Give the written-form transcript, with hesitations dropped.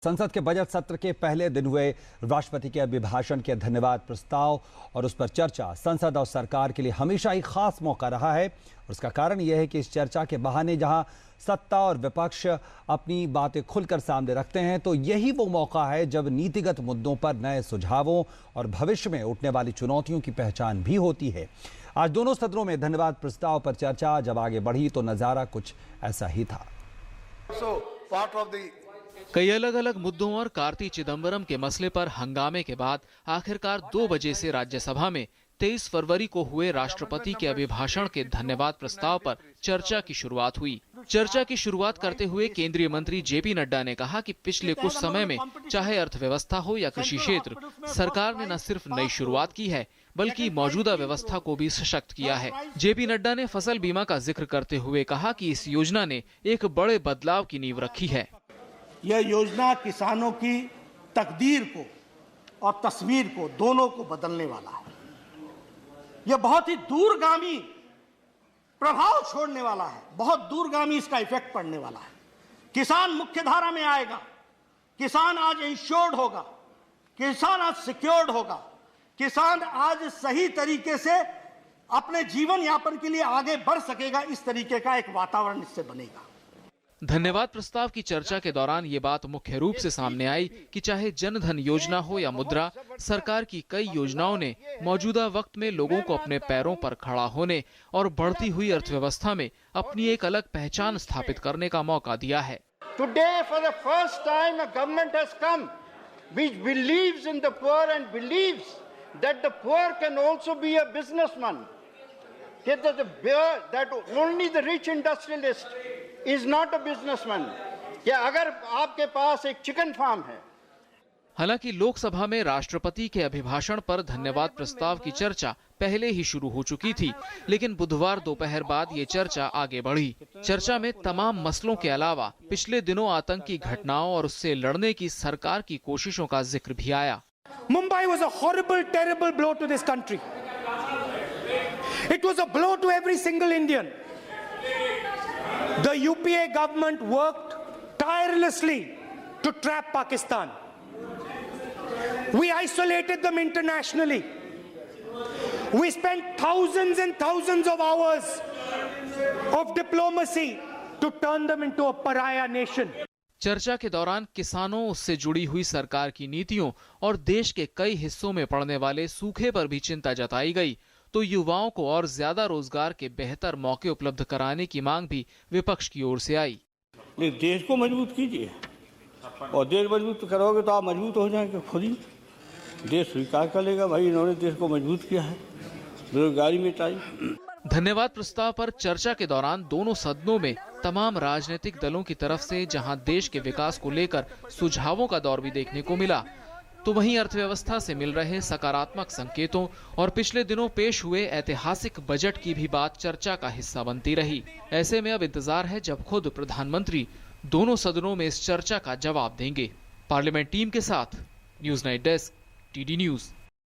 संसद के बजट सत्र के पहले दिन हुए राष्ट्रपति के अभिभाषण के धन्यवाद प्रस्ताव और उस पर चर्चा संसद और सरकार के लिए हमेशा ही खास मौका रहा है। और उसका कारण यह है कि इस चर्चा के बहाने जहां सत्ता और विपक्ष अपनी बातें खुलकर सामने रखते हैं, तो यही वो मौका है जब नीतिगत मुद्दों पर नए सुझावों और भविष्य में उठने वाली चुनौतियों की पहचान भी होती है। आज दोनों सदनों में धन्यवाद प्रस्ताव पर चर्चा जब आगे बढ़ी तो नजारा कुछ ऐसा ही था। कई अलग अलग मुद्दों और कार्ति चिदंबरम के मसले पर हंगामे के बाद आखिरकार 2 बजे से राज्यसभा में 23 फरवरी को हुए राष्ट्रपति के अभिभाषण के धन्यवाद प्रस्ताव पर चर्चा की शुरुआत हुई। चर्चा की शुरुआत करते हुए केंद्रीय मंत्री जेपी नड्डा ने कहा कि पिछले कुछ समय में चाहे अर्थव्यवस्था हो या कृषि क्षेत्र, सरकार ने न सिर्फ नई शुरुआत की है बल्कि मौजूदा व्यवस्था को भी सशक्त किया है। जेपी नड्डा ने फसल बीमा का जिक्र करते हुए कहा कि इस योजना ने एक बड़े बदलाव की नींव रखी है। यह योजना किसानों की तकदीर को और तस्वीर को दोनों को बदलने वाला है। यह बहुत ही दूरगामी प्रभाव छोड़ने वाला है, बहुत दूरगामी इसका इफेक्ट पड़ने वाला है। किसान मुख्य धारा में आएगा, किसान आज इंश्योर्ड होगा, किसान आज सिक्योर्ड होगा, किसान आज सही तरीके से अपने जीवन यापन के लिए आगे बढ़ सकेगा। इस तरीके का एक वातावरण इससे बनेगा। धन्यवाद प्रस्ताव की चर्चा के दौरान ये बात मुख्य रूप से सामने आई कि चाहे जन धन योजना हो या मुद्रा, सरकार की कई योजनाओं ने मौजूदा वक्त में लोगों को अपने पैरों पर खड़ा होने और बढ़ती हुई अर्थव्यवस्था में अपनी एक अलग पहचान स्थापित करने का मौका दिया है। Today, for the first time, a government has come which believes in the poor and believes that the poor can also be a businessman. That only the rich industrialist is not a businessman. क्या अगर आपके पास एक chicken farm है। हालांकि लोकसभा में राष्ट्रपति के अभिभाषण पर धन्यवाद प्रस्ताव की चर्चा पहले ही शुरू हो चुकी थी, लेकिन बुधवार दोपहर बाद ये चर्चा आगे बढ़ी। चर्चा में तमाम मसलों के अलावा पिछले दिनों आतंकी घटनाओं और उससे लड़ने की सरकार की कोशिशों का जिक्र भी आया। Mumbai was a horrible, terrible blow to this country. It was a blow to every single Indian. The UPA government worked tirelessly to trap Pakistan. We isolated them internationally. We spent thousands and thousands of hours of diplomacy to turn them into a pariah nation. चर्चा के दौरान किसानों, उससे जुड़ी हुई सरकार की नीतियों और देश के कई हिस्सों में पड़ने वाले सूखे पर भी चिंता जताई गई, तो युवाओं को और ज्यादा रोजगार के बेहतर मौके उपलब्ध कराने की मांग भी विपक्ष की ओर से आई। देश को मजबूत कीजिए और देश मजबूत करोगे तो आप मजबूत हो जाएंगे खुद ही। देश स्वीकार कर लेगा, भाई इन्होंने देश को मजबूत किया है, बेरोजगारी मिटाई। धन्यवाद प्रस्ताव पर चर्चा के दौरान दोनों सदनों में तमाम राजनीतिक दलों की तरफ से जहां देश के विकास को लेकर सुझावों का दौर भी देखने को मिला, तो वहीं अर्थव्यवस्था से मिल रहे सकारात्मक संकेतों और पिछले दिनों पेश हुए ऐतिहासिक बजट की भी बात चर्चा का हिस्सा बनती रही। ऐसे में अब इंतजार है जब खुद प्रधानमंत्री दोनों सदनों में इस चर्चा का जवाब देंगे। पार्लियामेंट टीम के साथ news night desk, TD news.